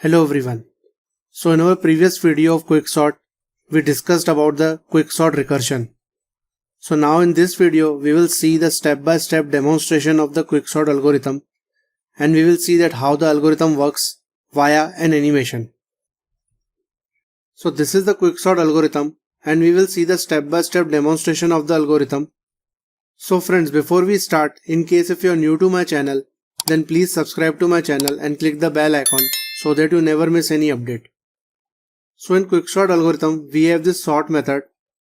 Hello everyone. So in our previous video of quicksort, we discussed about the quicksort recursion. So now in this video, we will see the step-by-step demonstration of the quicksort algorithm, and we will see that how the algorithm works via an animation. So this is the quicksort algorithm, and we will see the step-by-step demonstration of the algorithm. So friends, before we start, in case if you are new to my channel, then please subscribe to my channel and click the bell icon so that you never miss any update. So in quicksort algorithm, we have this sort method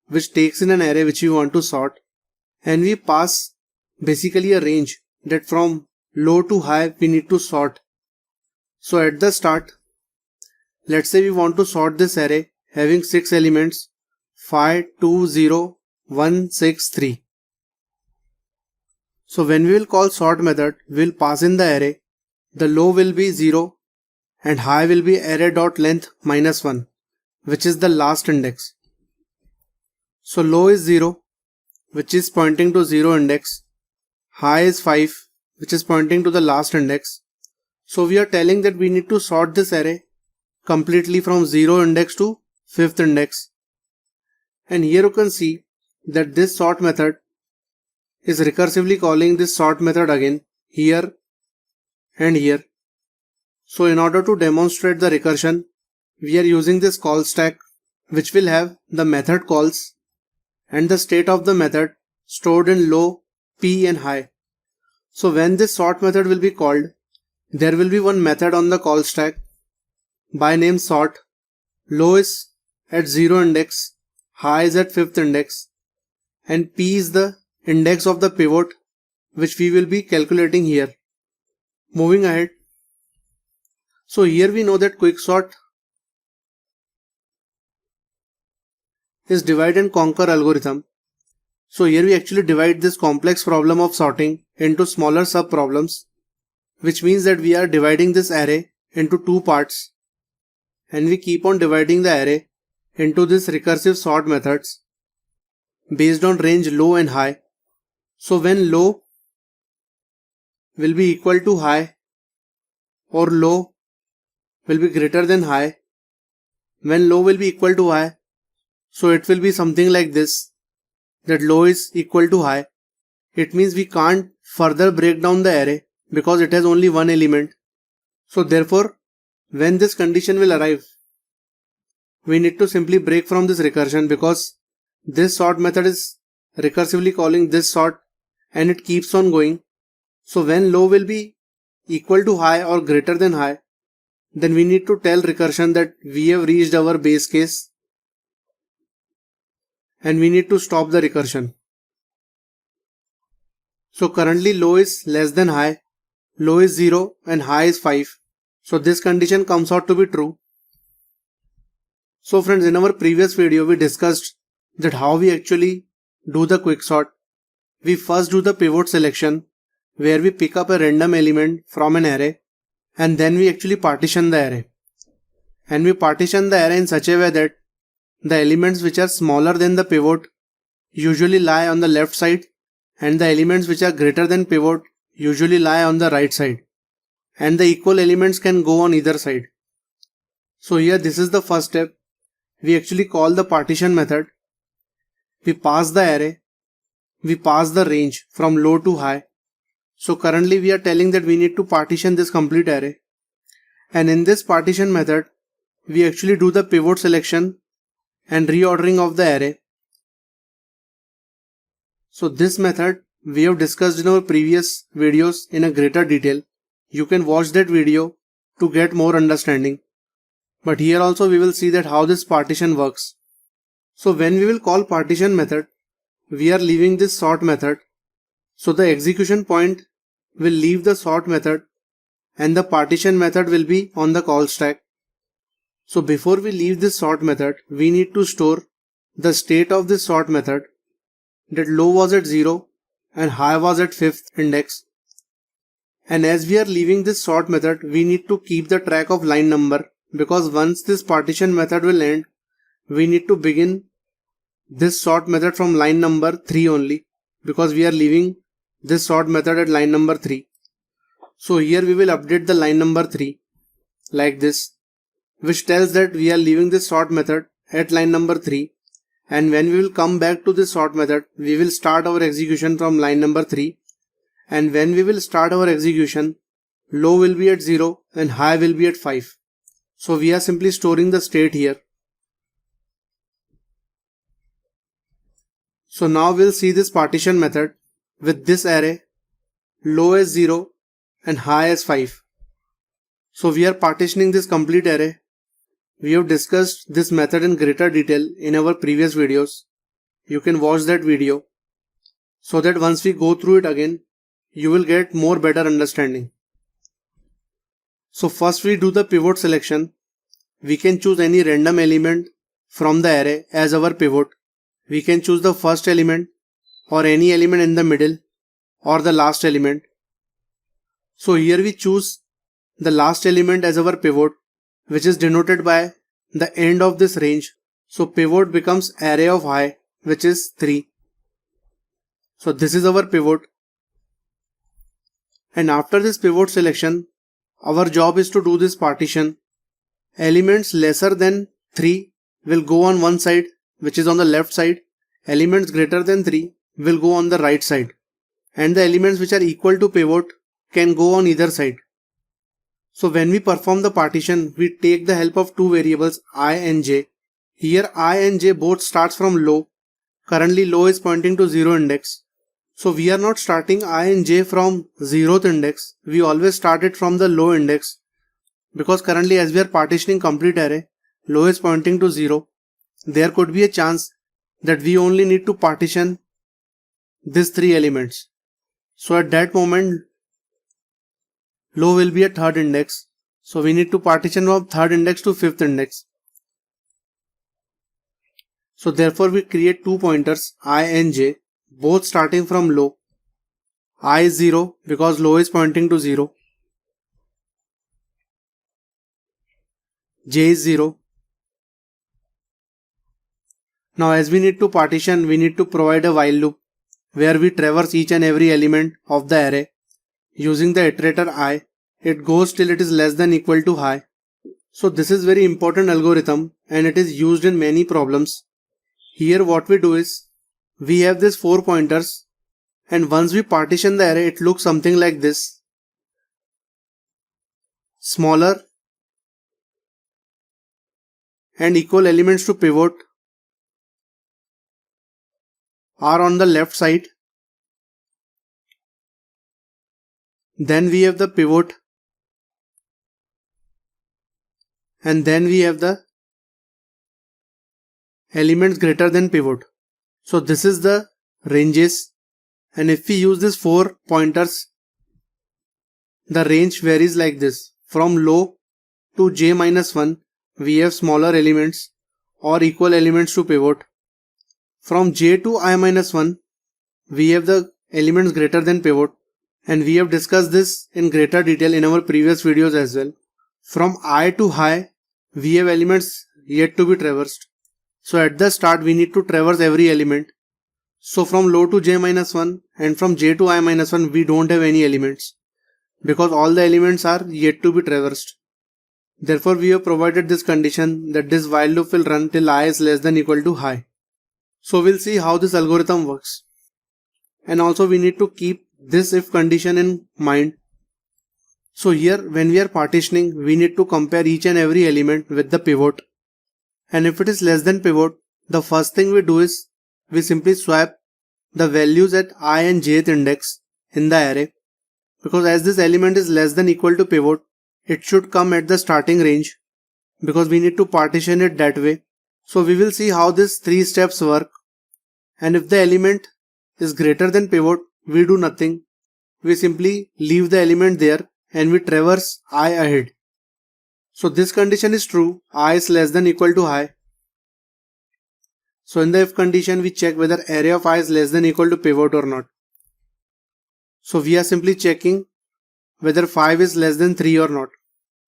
which takes in an array which we want to sort, and we pass basically a range that from low to high we need to sort. So at the start, let's say we want to sort this array having 6 elements 5, 2, 0, 1, 6, 3. So when we will call sort method, we will pass in the array. The low will be 0 and high will be array.length -1, which is the last index. So low is 0, which is pointing to 0 index. High is 5, which is pointing to the last index. So we are telling that we need to sort this array completely from 0 index to 5th index. And here you can see that this sort method is recursively calling this sort method again here and here. So in order to demonstrate the recursion, we are using this call stack which will have the method calls and the state of the method stored in low, p and high. So when this sort method will be called, there will be one method on the call stack by name sort. Low is at 0 index, high is at 5th index, and p is the index of the pivot which we will be calculating here. Moving ahead. So here we know that quicksort is divide and conquer algorithm. So here we actually divide this complex problem of sorting into smaller sub problems, which means that we are dividing this array into two parts, and we keep on dividing the array into this recursive sort methods based on range low and high. So when low will be equal to high or low will be greater than high, when low will be equal to high, so it will be something like this, that low is equal to high. It means we can't further break down the array because it has only one element. So therefore, when this condition will arrive, we need to simply break from this recursion because this sort method is recursively calling this sort and it keeps on going. So when low will be equal to high or greater than high, then we need to tell recursion that we have reached our base case and we need to stop the recursion. So currently low is less than high, low is 0 and high is 5. So this condition comes out to be true. So friends, in our previous video we discussed that how we actually do the quicksort. We first do the pivot selection where we pick up a random element from an array and then we actually partition the array. And we partition the array in such a way that the elements which are smaller than the pivot usually lie on the left side and the elements which are greater than pivot usually lie on the right side, and the equal elements can go on either side. So here this is the first step. We actually call the partition method. We pass the array. We pass the range from low to high. So currently we are telling that we need to partition this complete array. And in this partition method, we actually do the pivot selection and reordering of the array. So this method we have discussed in our previous videos in a greater detail. You can watch that video to get more understanding. But here also we will see that how this partition works. So when we will call partition method, we are leaving this sort method. So the execution point will leave the sort method and the partition method will be on the call stack. So before we leave this sort method, we need to store the state of this sort method, that low was at 0 and high was at 5th index. And as we are leaving this sort method, we need to keep the track of line number, because once this partition method will end, we need to begin this sort method from line number 3 only, because we are leaving this sort method at line number 3. So here we will update the line number 3 like this. which tells that we are leaving this sort method at line number 3, and when we will come back to this sort method, we will start our execution from line number 3, and when we will start our execution, low will be at 0 and high will be at 5. So we are simply storing the state here. So now we'll see this partition method with this array, low as 0 and high as 5. So we are partitioning this complete array. We have discussed this method in greater detail in our previous videos. You can watch that video so that once we go through it again, you will get more better understanding. So first we do the pivot selection. We can choose any random element from the array as our pivot. We can choose the first element or any element in the middle or the last element. So here we choose the last element as our pivot, which is denoted by the end of this range. So pivot becomes array of high, which is 3. So this is our pivot. And after this pivot selection, our job is to do this partition. Elements lesser than 3 will go on one side, which is on the left side. Elements greater than 3 will go on the right side. And the elements which are equal to pivot can go on either side. So when we perform the partition, we take the help of two variables I and j. Here I and j both starts from low. Currently low is pointing to 0 index. So we are not starting I and j from 0th index. We always start it from the low index. Because currently as we are partitioning complete array, low is pointing to 0. There could be a chance that we only need to partition these 3 elements. So at that moment, low will be at 3rd index. So we need to partition from 3rd index to 5th index. So therefore we create 2 pointers I and j, both starting from low. I is 0 because low is pointing to 0. J is 0. Now as we need to partition, we need to provide a while loop where we traverse each and every element of the array. Using the iterator I, it goes till it is less than equal to high. So this is very important algorithm and it is used in many problems. Here what we do is, we have these 4 pointers and once we partition the array, it looks something like this. Smaller and equal elements to pivot are on the left side. Then we have the pivot and then we have the elements greater than pivot. So this is the ranges, and if we use these 4 pointers, the range varies like this. From low to j-1 we have smaller elements or equal elements to pivot. From j to i-1 we have the elements greater than pivot, and we have discussed this in greater detail in our previous videos as well. From I to high we have elements yet to be traversed. So at the start we need to traverse every element. So from low to j-1 and from j to i-1 we don't have any elements because all the elements are yet to be traversed. Therefore we have provided this condition that this while loop will run till I is less than equal to high. So we'll see how this algorithm works. And also we need to keep this if condition in mind. So here when we are partitioning, we need to compare each and every element with the pivot. And if it is less than pivot, the first thing we do is we simply swap the values at I and jth index in the array. Because as this element is less than equal to pivot, it should come at the starting range because we need to partition it that way. So we will see how these 3 steps work. And if the element is greater than pivot, we do nothing. We simply leave the element there and we traverse I ahead. So this condition is true, I is less than equal to high. So in the if condition we check whether array of I is less than equal to pivot or not. So we are simply checking whether 5 is less than 3 or not.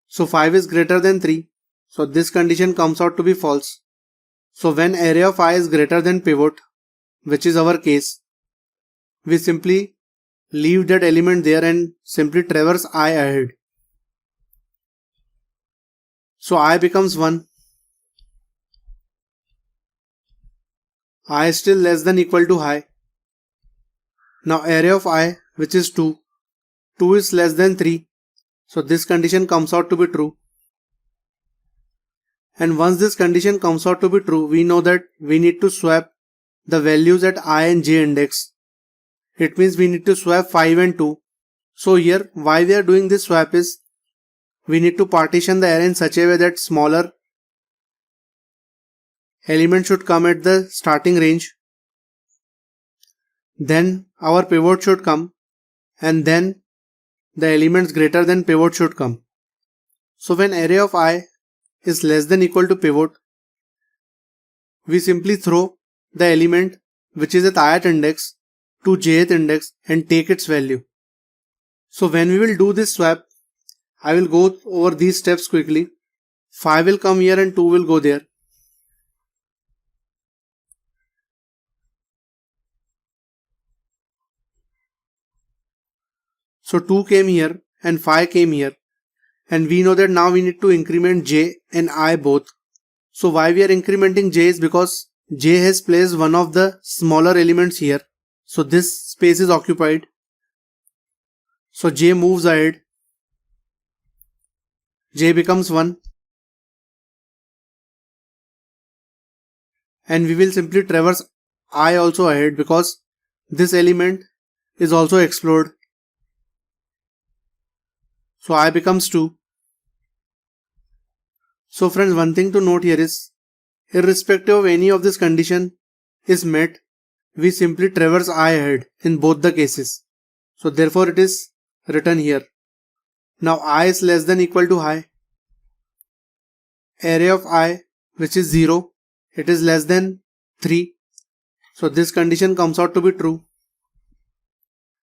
So 5 is greater than 3. So this condition comes out to be false. So when array of I is greater than pivot, which is our case, we simply leave that element there and simply traverse I ahead. So I becomes 1. I is still less than equal to I. Now array of I, which is 2. 2 is less than 3. So this condition comes out to be true. And once this condition comes out to be true, we know that we need to swap the values at I and j index. It means we need to swap 5 and 2. So here, why we are doing this swap is, we need to partition the array in such a way that smaller element should come at the starting range. Then our pivot should come, and then the elements greater than pivot should come. So when array of I is less than equal to pivot, we simply throw the element which is at ith index to jth index and take its value. So when we will do this swap, I will go over these steps quickly. 5 will come here and 2 will go there. So 2 came here and 5 came here, and we know that now we need to increment j and I both. So why we are incrementing j is because j has placed one of the smaller elements here. So this space is occupied. So j moves ahead. J becomes 1. And we will simply traverse I also ahead because this element is also explored. So I becomes 2. So friends, one thing to note here is, irrespective of any of this condition is met, we simply traverse I ahead in both the cases. So therefore it is written here. Now I is less than equal to I. Array of I, which is 0, it is less than 3. So this condition comes out to be true.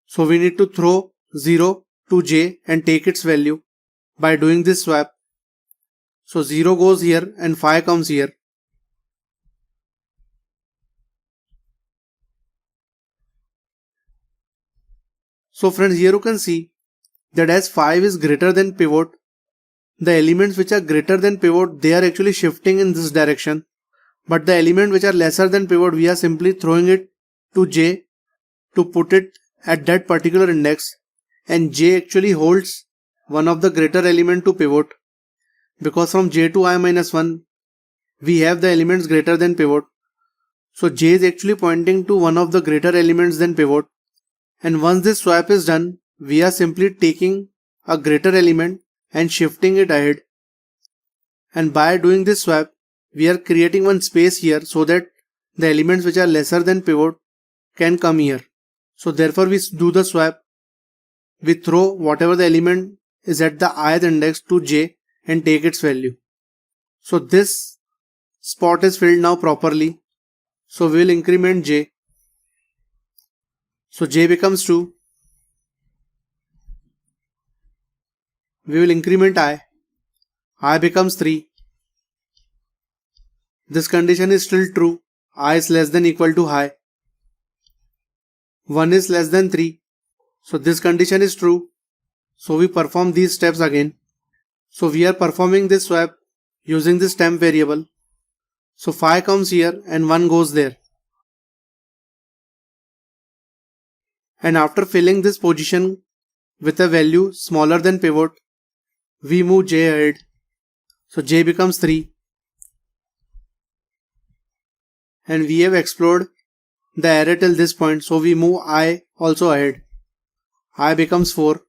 So we need to throw 0 to j and take its value by doing this swap. So 0 goes here and 5 comes here. So friends, here you can see that as 5 is greater than pivot, the elements which are greater than pivot, they are actually shifting in this direction. But the element which are lesser than pivot, we are simply throwing it to j to put it at that particular index, and j actually holds one of the greater element to pivot, because from j to I minus 1 we have the elements greater than pivot. So j is actually pointing to one of the greater elements than pivot, and once this swap is done, we are simply taking a greater element and shifting it ahead. And by doing this swap, we are creating one space here so that the elements which are lesser than pivot can come here. So therefore we do the swap. We throw whatever the element is at the ith index to j and take its value. So this spot is filled now properly. So we will increment j. So j becomes 2. We will increment I. I becomes 3. This condition is still true. I is less than equal to I. 1 is less than 3. So this condition is true. So we perform these steps again. So we are performing this swap using this temp variable. So 5 comes here and 1 goes there. And after filling this position with a value smaller than pivot, we move j ahead. So j becomes 3. And we have explored the array till this point, so we move I also ahead. I becomes 4.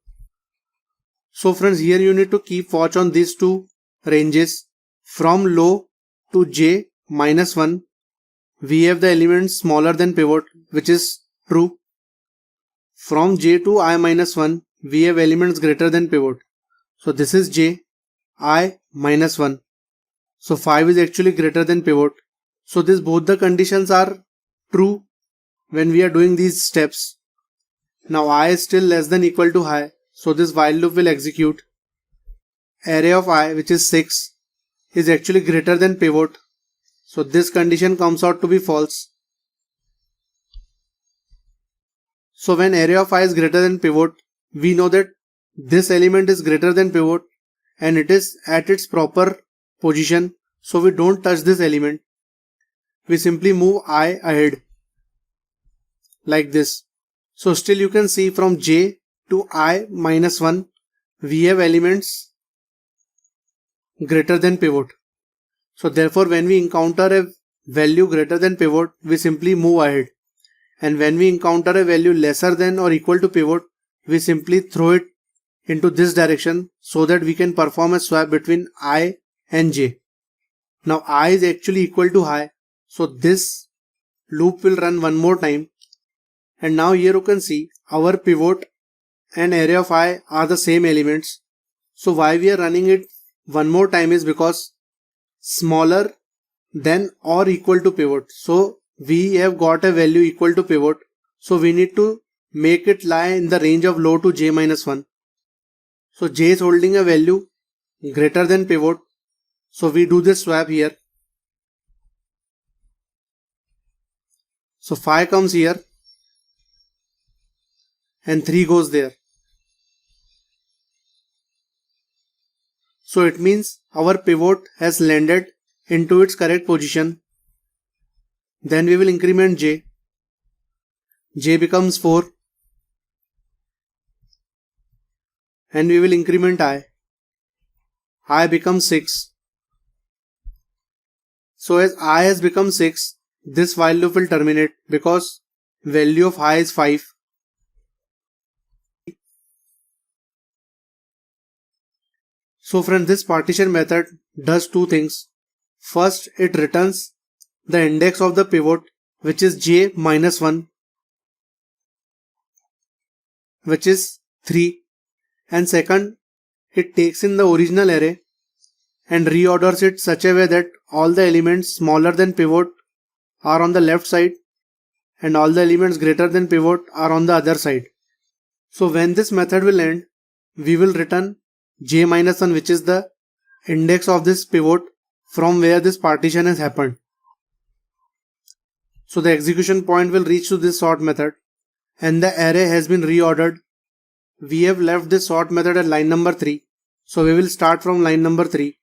So friends, here you need to keep watch on these two ranges. From low to j minus 1, we have the elements smaller than pivot, which is true. From j to I minus 1, we have elements greater than pivot. So this is j, I minus 1. So 5 is actually greater than pivot. So this both the conditions are true when we are doing these steps. Now I is still less than equal to I. So this while loop will execute. Array of I, which is 6, is actually greater than pivot. So this condition comes out to be false. So when array of I is greater than pivot, we know that this element is greater than pivot and it is at its proper position, so we don't touch this element. We simply move I ahead like this. So still you can see from j to I minus 1 we have elements greater than pivot. So therefore when we encounter a value greater than pivot, we simply move ahead. And when we encounter a value lesser than or equal to pivot, we simply throw it into this direction so that we can perform a swap between I and j. Now I is actually equal to high, so this loop will run one more time. And now here you can see our pivot and array of I are the same elements. So why we are running it one more time is because smaller than or equal to pivot. So we have got a value equal to pivot. So we need to make it lie in the range of low to j minus 1. So j is holding a value greater than pivot. So we do this swap here. So 5 comes here and 3 goes there. So it means our pivot has landed into its correct position. Then we will increment j. J becomes 4. And we will increment I. I becomes 6. So as I has become 6, this while loop will terminate because value of I is 5. So friends, this partition method does two things. First, it returns the index of the pivot, which is j minus 1, which is 3. And second, it takes in the original array and reorders it such a way that all the elements smaller than pivot are on the left side and all the elements greater than pivot are on the other side. So when this method will end, we will return j minus 1, which is the index of this pivot from where this partition has happened. So the execution point will reach to this sort method and the array has been reordered. We have left this sort method at line number 3. So we will start from line number 3.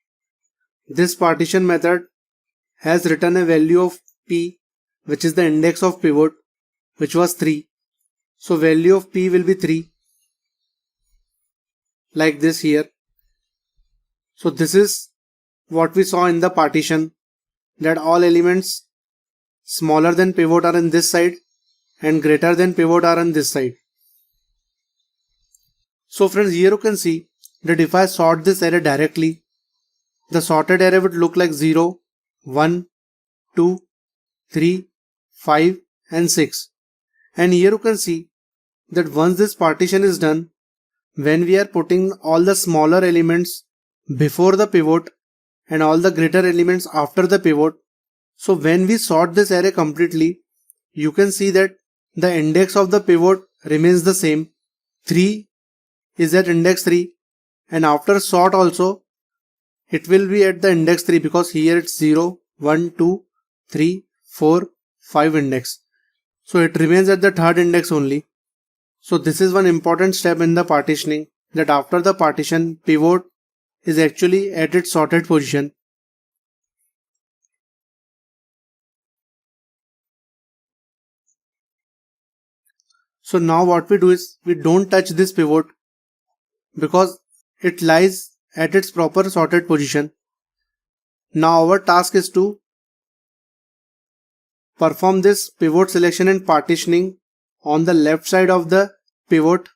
This partition method has written a value of p, which is the index of pivot, which was 3. So value of p will be 3. Like this here. So this is what we saw in the partition, that all elements smaller than pivot are in this side and greater than pivot are on this side. So friends, here you can see that if I sort this array directly, the sorted array would look like 0, 1, 2, 3, 5 and 6. And here you can see that once this partition is done, when we are putting all the smaller elements before the pivot and all the greater elements after the pivot, so when we sort this array completely, you can see that the index of the pivot remains the same. 3 is at index 3 and after sort also it will be at the index 3 because here it's 0, 1, 2, 3, 4, 5 index. So it remains at the third index only. So this is one important step in the partitioning, that after the partition, pivot is actually at its sorted position. So now what we do is we don't touch this pivot because it lies at its proper sorted position. Now our task is to perform this pivot selection and partitioning on the left side of the pivot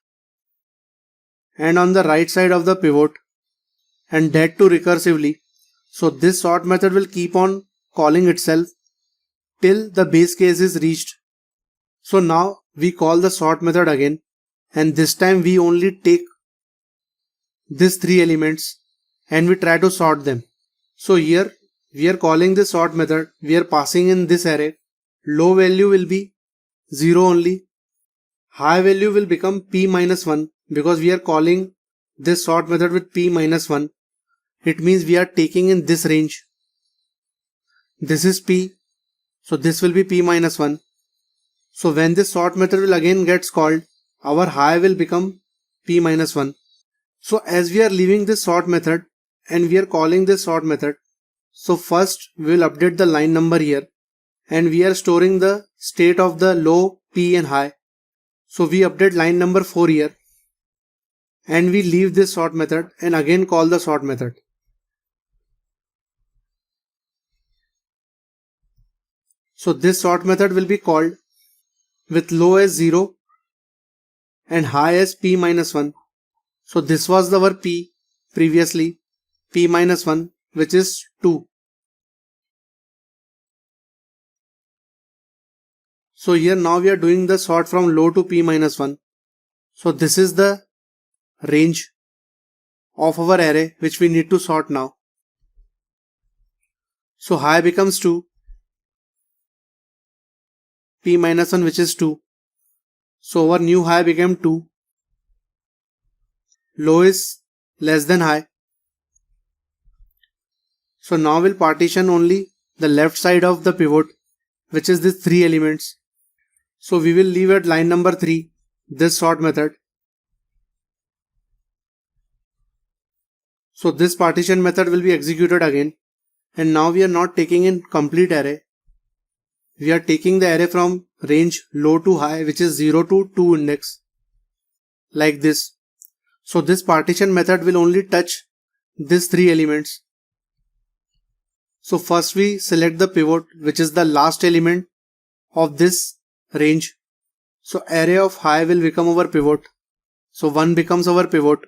and on the right side of the pivot, and that too recursively. So this sort method will keep on calling itself till the base case is reached. So now we call the sort method again, and this time we only take these 3 elements and we try to sort them. So here we are calling this sort method, we are passing in this array. Low value will be 0 only. High value will become p minus 1 because we are calling this sort method with p minus 1. It means we are taking in this range. This is p, so this will be p minus 1. So when this sort method will again gets called, our high will become p minus 1. So as we are leaving this sort method and we are calling this sort method, So first we will update the line number here, and we are storing the state of the low, P and high. So we update line number 4 here, and we leave this sort method and again call the sort method. So this sort method will be called with low as 0 and high as P minus 1. So this was our P previously, P minus 1, which is 2. So here now we are doing the sort from low to P minus 1. So this is the range of our array which we need to sort now. So high becomes 2, P minus 1 which is 2. So our new high became 2. Low is less than high. So now we'll partition only the left side of the pivot, which is these 3 elements. So we will leave at line number 3 this sort method. So this partition method will be executed again, and now we are not taking in complete array. We are taking the array from range low to high, which is 0 to 2 index, like this. So this partition method will only touch these 3 elements. So first we select the pivot, which is the last element of this range. So array of high will become our pivot. So 1 becomes our pivot.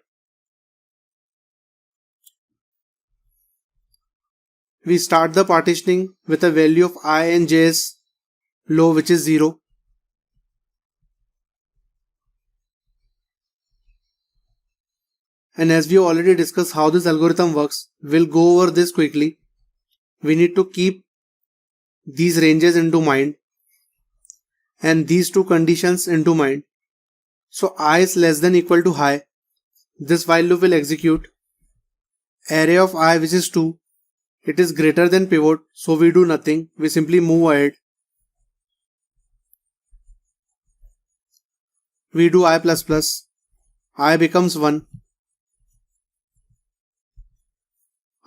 We start the partitioning with a value of I and j as low, which is 0. And as we already discussed how this algorithm works, we'll go over this quickly. We need to keep these ranges into mind and these two conditions into mind. So I is less than equal to high. This while loop will execute. Array of I, which is 2, it is greater than pivot, so we do nothing. We simply move ahead. We do I++. I becomes 1.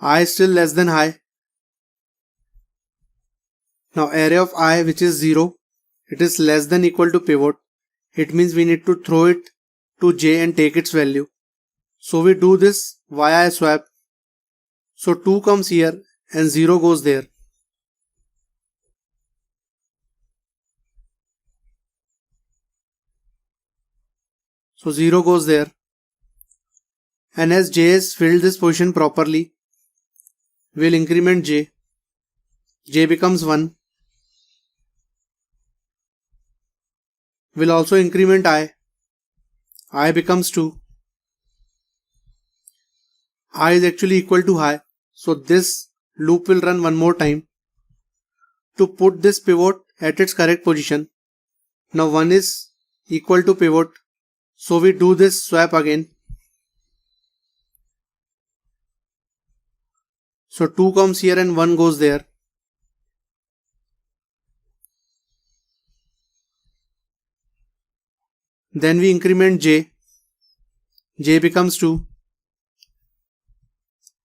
I is still less than high. Now array of I, which is 0, it is less than equal to pivot. It means we need to throw it to j and take its value. So we do this via a swap. So 2 comes here and 0 goes there. So 0 goes there. And as j has filled this position properly, we'll increment j. J becomes 1. We'll also increment I. I becomes 2. I is actually equal to high. So this loop will run one more time to put this pivot at its correct position. Now 1 is equal to pivot. So we do this swap again. So 2 comes here and 1 goes there. Then we increment j. J becomes 2.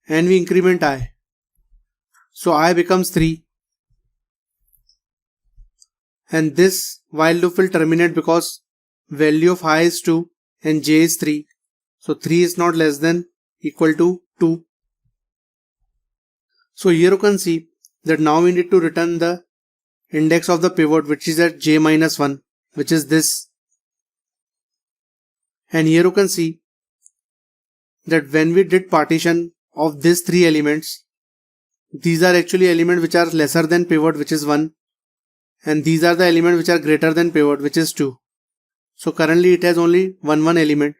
And we increment I. So I becomes 3. And this while loop will terminate because value of I is 2 and j is 3. So 3 is not less than equal to 2. So here you can see that now we need to return the index of the pivot, which is at j minus 1, which is this. And here you can see that when we did partition of these 3 elements, these are actually elements which are lesser than pivot, which is 1, and these are the elements which are greater than pivot, which is 2. So currently it has only one element.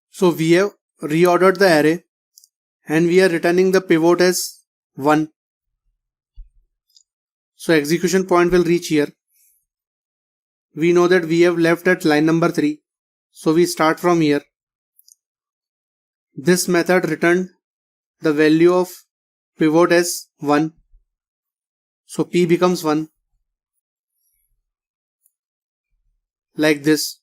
So we have reordered the array and we are returning the pivot as 1. So execution point will reach here. We know that we have left at line number 3. So we start from here. This method returned the value of pivot as 1. So P becomes 1. Like this.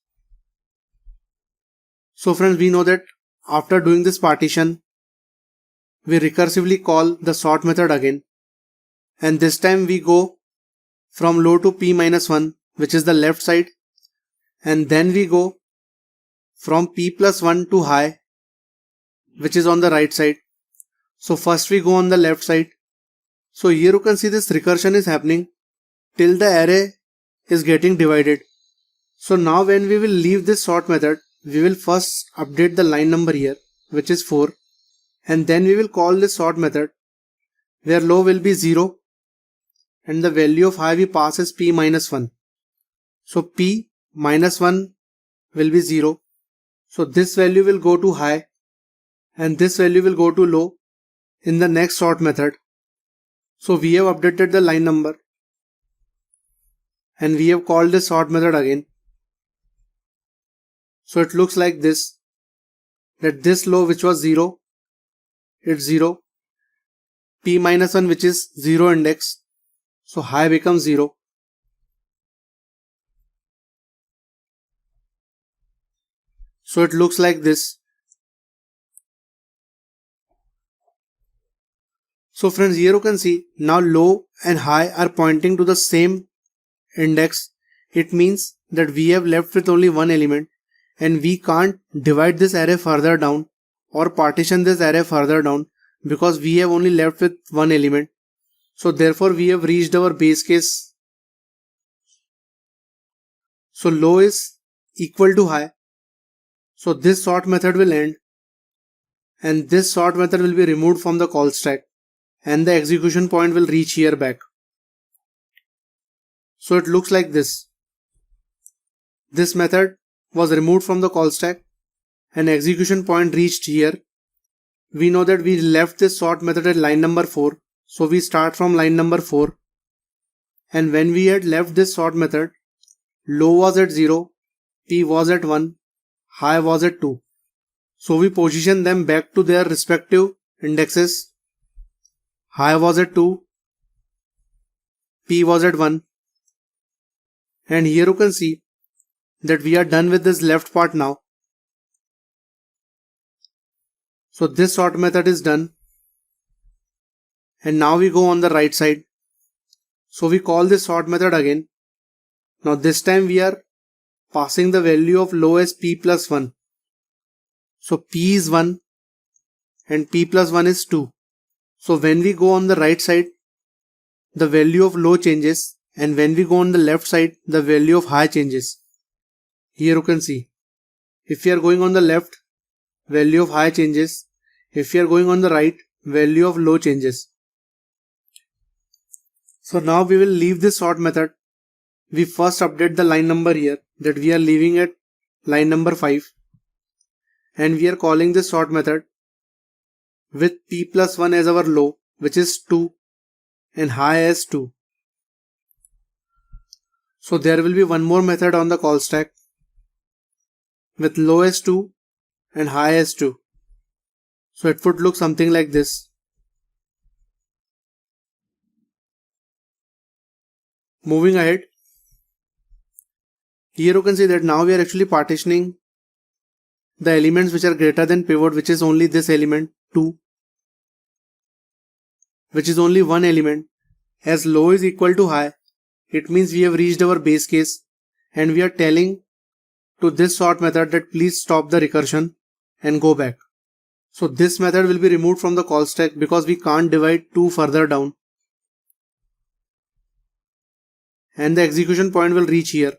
So friends, we know that after doing this partition, we recursively call the sort method again. and this time we go from low to p minus 1, which is the left side, and then we go from p plus 1 to high, which is on the right side. So first we go on the left side. So here you can see this recursion is happening till the array is getting divided. So now when we will leave this sort method, we will first update the line number here, which is 4, and then we will call this sort method where low will be 0 and the value of high we pass is p minus 1. So p minus 1 will be 0. So this value will go to high and this value will go to low in the next sort method. So we have updated the line number and we have called this sort method again. So it looks like this, that this low which was 0, it's 0, p minus 1 which is 0 index, so high becomes 0. So it looks like this. So friends, here you can see now low and high are pointing to the same index. It means that we have left with only one element and we can't divide this array further down or partition this array further down because we have only left with one element. So therefore we have reached our base case. So low is equal to high. So this sort method will end and this sort method will be removed from the call stack and the execution point will reach here back. So it looks like this. This method was removed from the call stack and execution point reached here. We know that we left this sort method at line number 4. So we start from line number 4. And when we had left this sort method, low was at 0, p was at 1, high was at 2. So we position them back to their respective indexes. High was at 2, p was at 1. And here you can see that we are done with this left part now. So this sort method is done. And now we go on the right side. So we call this sort method again. Now this time we are passing the value of low as p plus 1. So p is 1 and p plus 1 is 2. So when we go on the right side, the value of low changes, and when we go on the left side, the value of high changes. Here you can see, if you are going on the left, value of high changes. If you are going on the right, value of low changes. So now we will leave this sort method. We first update the line number here, that we are leaving at line number 5. And we are calling this sort method with p plus 1 as our low, which is 2, and high as 2. So there will be one more method on the call stack with low as 2 and high as 2. So it would look something like this. Moving ahead, here you can see that now we are actually partitioning the elements which are greater than pivot, which is only this element 2, which is only one element. As low is equal to high, it means we have reached our base case and we are telling to this sort method that please stop the recursion and go back. So this method will be removed from the call stack because we can't divide 2 further down. And the execution point will reach here.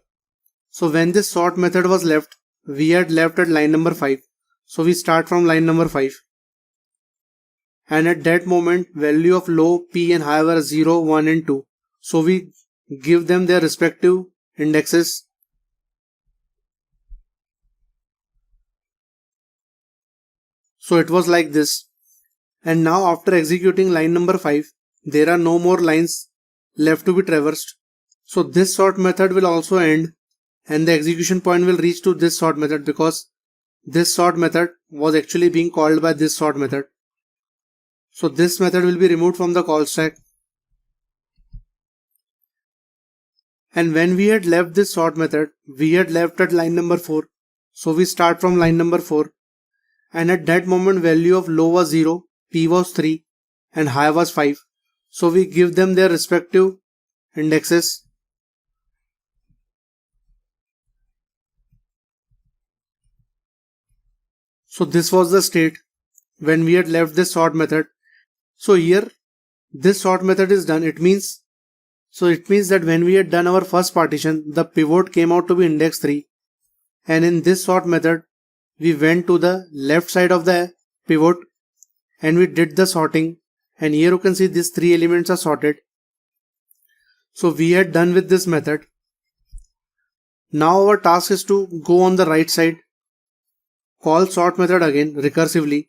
So when this sort method was left, we had left at line number 5. So we start from line number 5. And at that moment, value of low, p and high were 0, 1 and 2. So we give them their respective indexes. So it was like this. And now after executing line number 5, there are no more lines left to be traversed. So this sort method will also end and the execution point will reach to this sort method because this sort method was actually being called by this sort method. So this method will be removed from the call stack. And when we had left this sort method, we had left at line number 4. So we start from line number 4. And at that moment value of low was 0, p was 3 and high was 5. So we give them their respective indexes. So this was the state when we had left this sort method. So here this sort method is done. It means that when we had done our first partition, the pivot came out to be index 3, and in this sort method we went to the left side of the pivot and we did the sorting, and here you can see these 3 elements are sorted. So we had done with this method. Now our task is to go on the right side, call sort method again recursively.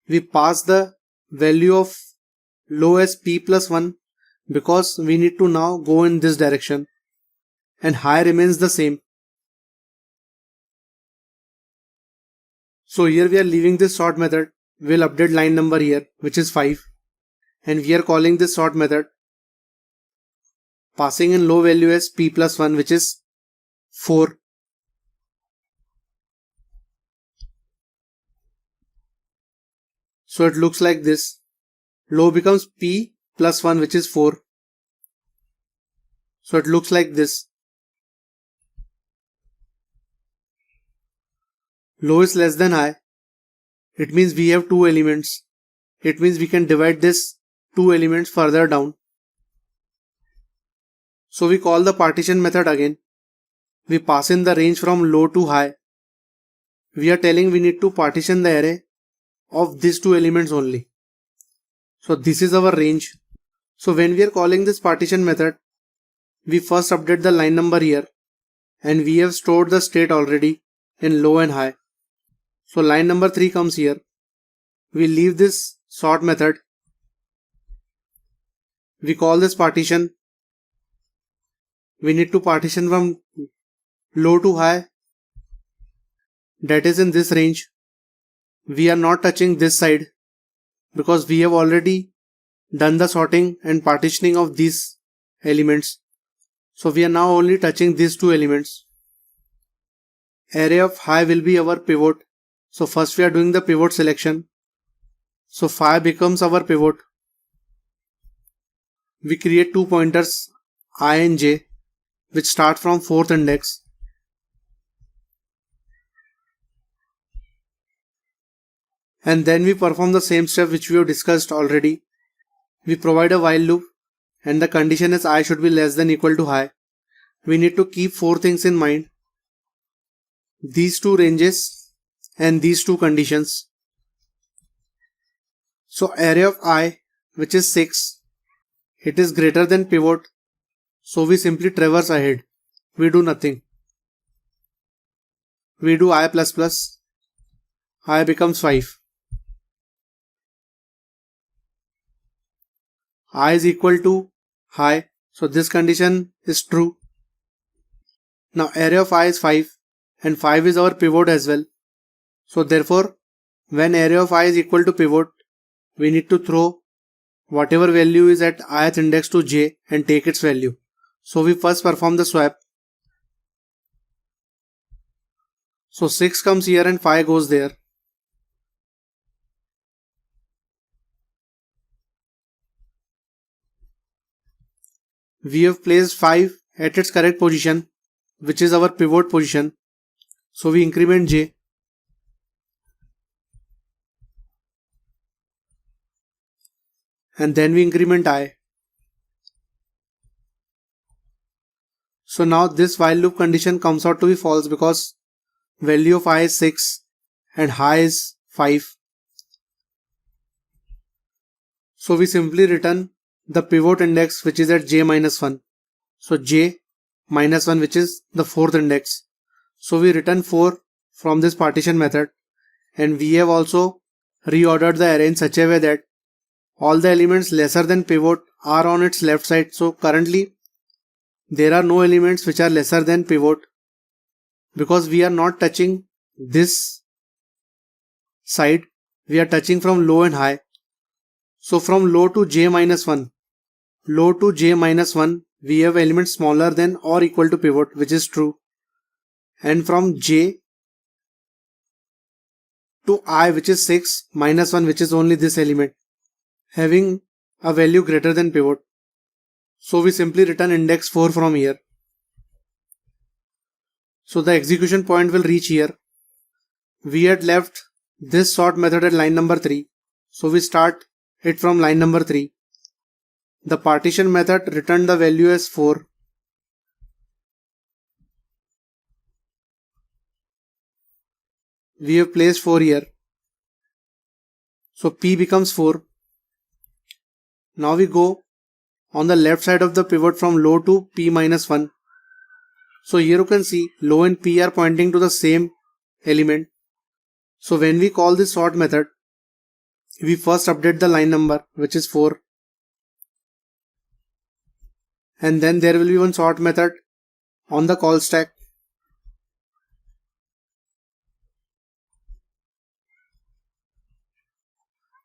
We pass the value of low as p plus 1 because we need to now go in this direction, and high remains the same. So here we are leaving this sort method. We'll update line number here, which is 5, and we are calling this sort method, passing in low value as p plus 1, which is 4. So it looks like this. Low becomes p plus 1, which is 4. So it looks like this. Low is less than high. It means we have 2 elements. It means we can divide this 2 elements further down. So we call the partition method again. We pass in the range from low to high. We are telling we need to partition the array of these 2 elements only. So this is our range. So when we are calling this partition method, we first update the line number here, and we have stored the state already in low and high. So line number 3 comes here. We leave this sort method. We call this partition. We need to partition from low to high, that is in this range. We are not touching this side because we have already done the sorting and partitioning of these elements. So we are now only touching these 2 elements. Array of high will be our pivot. So first we are doing the pivot selection. So 5 becomes our pivot. We create 2 pointers I and j, which start from 4th index. And then we perform the same step which we have discussed already. We provide a while loop, and the condition is I should be less than equal to high. We need to keep 4 things in mind: these 2 ranges and these 2 conditions. So array of I, which is 6, it is greater than pivot, so we simply traverse ahead. We do nothing. We do I plus plus. I becomes 5. I is equal to high, so this condition is true. Now array of I is 5, and 5 is our pivot as well. So therefore, when array of I is equal to pivot, we need to throw whatever value is at ith index to j and take its value. So we first perform the swap. So 6 comes here and 5 goes there. We have placed 5 at its correct position, which is our pivot position. So we increment j. And then we increment I. So now this while loop condition comes out to be false because value of I is 6 and high is 5. So we simply return the pivot index which is at j minus 1. So j minus 1, which is the 4th index. So we return 4 from this partition method, and we have also reordered the array in such a way that all the elements lesser than pivot are on its left side. So currently there are no elements which are lesser than pivot because we are not touching this side. We are touching from low and high. So from low to j minus 1, we have elements smaller than or equal to pivot, which is true. And from j to I, which is 6 minus 1, which is only this element, having a value greater than pivot. So we simply return index 4 from here. So the execution point will reach here. We had left this sort method at line number 3. So we start it from line number 3. The partition method returned the value as 4. We have placed 4 here. So P becomes 4. Now we go on the left side of the pivot from low to P minus 1. So here you can see low and P are pointing to the same element. So when we call this sort method, we first update the line number, which is 4. And then there will be one sort method on the call stack.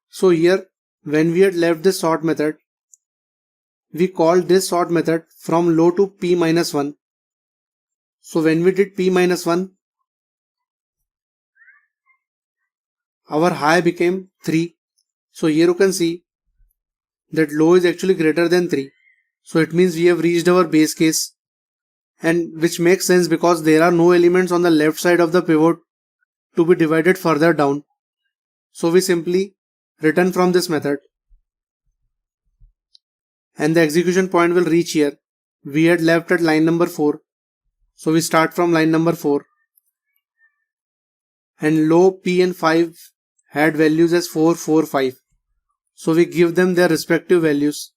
So here, when we had left this sort method, we called this sort method from low to P minus 1. So when we did P minus 1, our high became 3. So here you can see that low is actually greater than 3. So it means we have reached our base case, and which makes sense because there are no elements on the left side of the pivot to be divided further down. So we simply return from this method, and the execution point will reach here. We had left at line number 4. So we start from line number 4. And low P and 5 had values as 4, 4, 5. So we give them their respective values.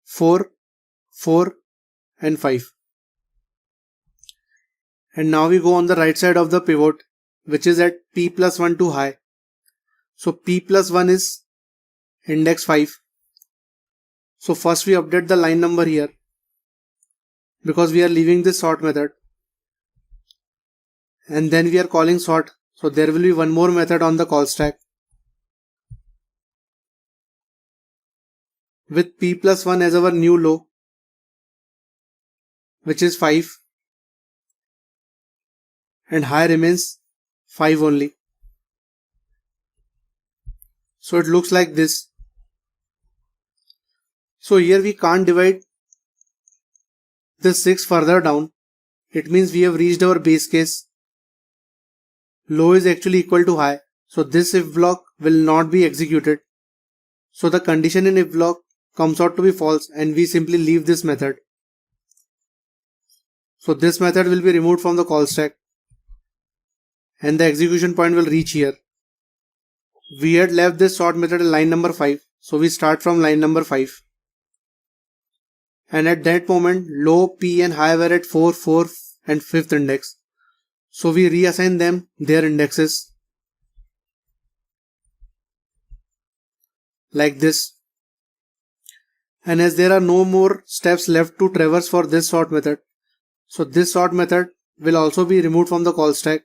4, 4 and 5. And now we go on the right side of the pivot, which is at P plus 1 to high. So P plus 1 is index 5. So first we update the line number here, because we are leaving this sort method. And then we are calling sort. So there will be one more method on the call stack with P plus 1 as our new low, which is 5, and high remains 5 only. So it looks like this. So here we can't divide this 6 further down. It means we have reached our base case. Low is actually equal to high. So this if block will not be executed. So the condition in if block comes out to be false, and we simply leave this method. So this method will be removed from the call stack, and the execution point will reach here. We had left this sort method at line number 5. So we start from line number 5. And at that moment, low, P and high were at 4, 4 and 5th index. So we reassign them their indexes like this. And as there are no more steps left to traverse for this sort method, so this sort method will also be removed from the call stack,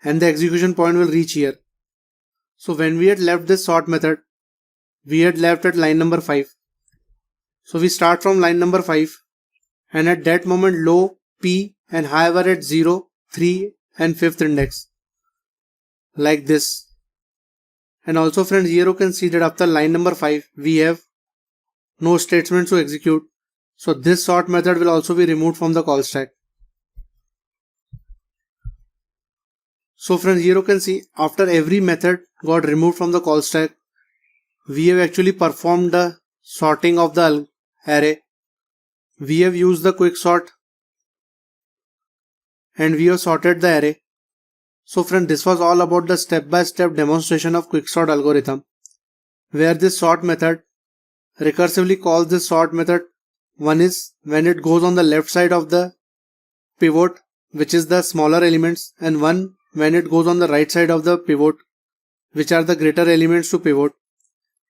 and the execution point will reach here. So when we had left this sort method, we had left at line number 5. So we start from line number 5, and at that moment low, P and high were at 0, 3 and 5th index like this. And also friends, here you can see that after line number 5 we have no statements to execute. So this sort method will also be removed from the call stack. So friends, here you can see after every method got removed from the call stack, we have actually performed the sorting of the array. We have used the quick sort and we have sorted the array. So friend, this was all about the step-by-step demonstration of quicksort algorithm, where this sort method recursively calls this sort method. One is when it goes on the left side of the pivot, which is the smaller elements, and one when it goes on the right side of the pivot, which are the greater elements to pivot.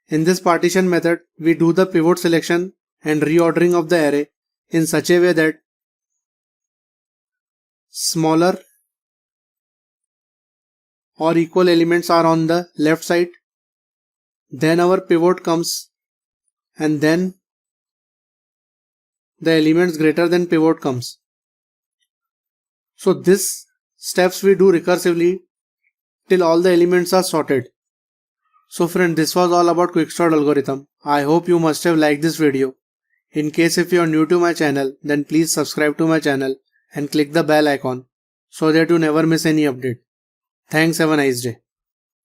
In this partition method, we do the pivot selection and reordering of the array in such a way that smaller or equal elements are on the left side, then our pivot comes, and then the elements greater than pivot comes. So this steps we do recursively till all the elements are sorted. So friend, this was all about quicksort algorithm. I hope you must have liked this video. In case if you are new to my channel, then please subscribe to my channel and click the bell icon so that you never miss any update. Thanks, have a nice day.